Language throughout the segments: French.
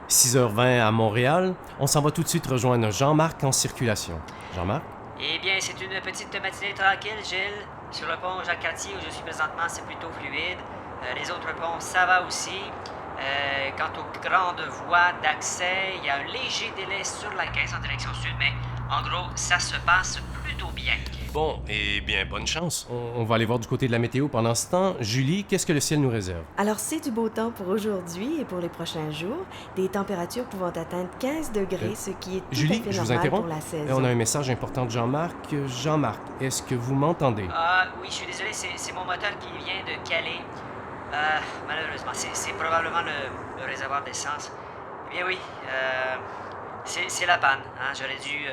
6h20 à Montréal. On s'en va tout de suite rejoindre Jean-Marc en circulation. Jean-Marc? Eh bien, c'est une petite matinée tranquille, Gilles. Sur le pont Jacques-Cartier où je suis présentement, c'est plutôt fluide. Les autres ponts, ça va aussi. Quant aux grandes voies d'accès, il y a un léger délai sur la 15 en direction sud, mais en gros, ça se passe plutôt bien. Bon, eh bien, bonne chance. On va aller voir du côté de la météo pendant ce temps. Julie, qu'est-ce que le ciel nous réserve? Alors, c'est du beau temps pour aujourd'hui et pour les prochains jours. Des températures pouvant atteindre 15 degrés, ce qui est tout Julie, à fait je vous normal interromps. pour la saison. On a un message important de Jean-Marc. Jean-Marc, est-ce que vous m'entendez? Ah, oui, je suis désolé, c'est mon moteur qui vient de caler. Malheureusement, c'est probablement le réservoir d'essence. Eh bien oui, c'est la panne. Hein? J'aurais dû...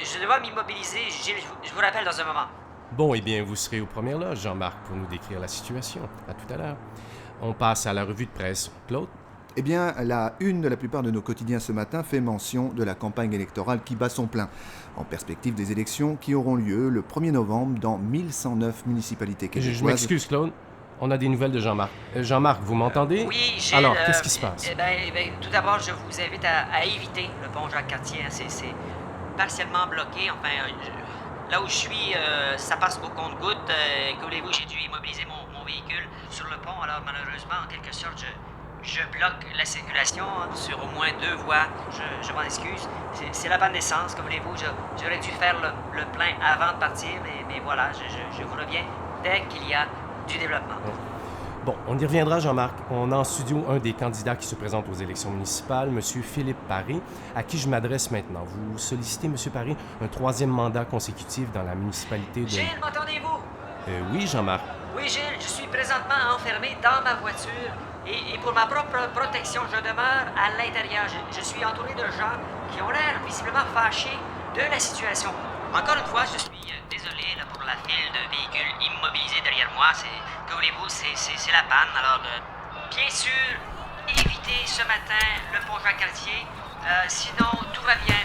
je dois m'immobiliser. Gilles, je vous rappelle dans un moment. Bon, eh bien, vous serez aux premières loges, Jean-Marc, pour nous décrire la situation. À tout à l'heure. On passe à la revue de presse. Claude? Eh bien, la une de la plupart de nos quotidiens ce matin fait mention de la campagne électorale qui bat son plein, en perspective des élections qui auront lieu le 1er novembre dans 1109 municipalités québécoises. Je m'excuse, Claude. On a des nouvelles de Jean-Marc. Jean-Marc, vous m'entendez? Oui, Gilles. Alors, qu'est-ce qui se passe? Eh ben, tout d'abord, je vous invite à éviter le pont Jacques-Cartier. Hein. C'est partiellement bloqué. Enfin, là où je suis, ça passe au compte-gouttes. Que voulez-vous, j'ai dû immobiliser mon véhicule sur le pont. Alors, malheureusement, en quelque sorte, je bloque la circulation hein, sur au moins 2 voies. Je m'en excuse. C'est la panne d'essence, que voulez-vous. J'aurais dû faire le plein avant de partir, mais voilà, je vous reviens dès qu'il y a du développement. Bon, on y reviendra, Jean-Marc. On a en studio un des candidats qui se présente aux élections municipales, M. Philippe Paré, à qui je m'adresse maintenant. Vous sollicitez, M. Paré, un 3e mandat consécutif dans la municipalité de... Gilles, m'entendez-vous? Oui, Jean-Marc. Oui, Gilles, je suis présentement enfermé dans ma voiture et pour ma propre protection, je demeure à l'intérieur. Je suis entouré de gens qui ont l'air visiblement fâchés de la situation. Encore une fois, je suis désolé là, pour la file de véhicules immobilisés derrière moi. Que voulez-vous, c'est la panne. Alors, bien sûr, évitez ce matin le pont Jacques-Cartier. Sinon, tout va bien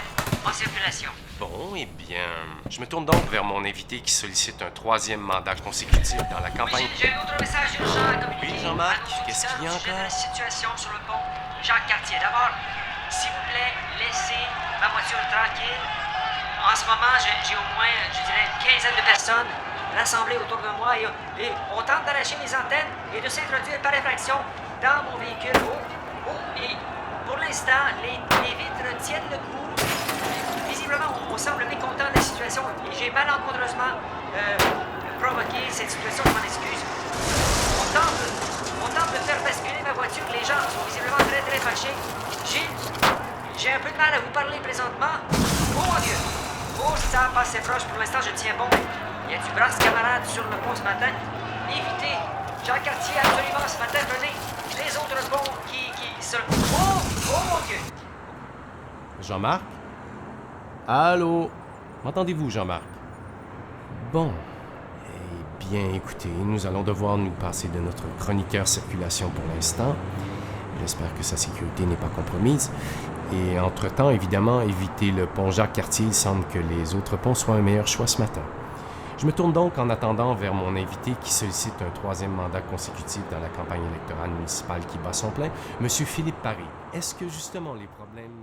en circulation. Bon, eh bien, je me tourne donc vers mon invité qui sollicite un 3e mandat consécutif dans la campagne... Oui, j'ai un autre message urgent à communiquer. Oui, Jean-Marc, à nos qu'est-ce qu'il y a auditeurs au sujet de encore? la situation sur le pont Jacques-Cartier. D'abord, s'il vous plaît, laissez ma voiture tranquille. En ce moment, j'ai au moins, je dirais, une quinzaine de personnes rassemblées autour de moi et on tente d'arracher les antennes et de s'introduire par effraction dans mon véhicule. Et pour l'instant, les vitres tiennent le coup. Visiblement, on semble mécontent de la situation et j'ai malencontreusement provoqué cette situation, je m'en excuse. On tente de faire basculer ma voiture, les gens sont visiblement très très fâchés. J'ai un peu de mal à vous parler présentement. Oh mon Dieu! Oh, ça passe proche pour l'instant, je tiens bon. Il y a du brasse camarade sur le pont ce matin. Évitez Jacques-Cartier absolument ce matin, venez. Les autres ponts qui se... Oh mon Dieu! Jean-Marc? Allô? M'entendez-vous, Jean-Marc? Bon. Eh bien, écoutez, nous allons devoir nous passer de notre chroniqueur circulation pour l'instant. J'espère que sa sécurité n'est pas compromise. Et entre-temps, évidemment, éviter le pont Jacques-Cartier. Il semble que les autres ponts soient un meilleur choix ce matin. Je me tourne donc en attendant vers mon invité qui sollicite un 3e mandat consécutif dans la campagne électorale municipale qui bat son plein, M. Philippe Paré. Est-ce que justement les problèmes...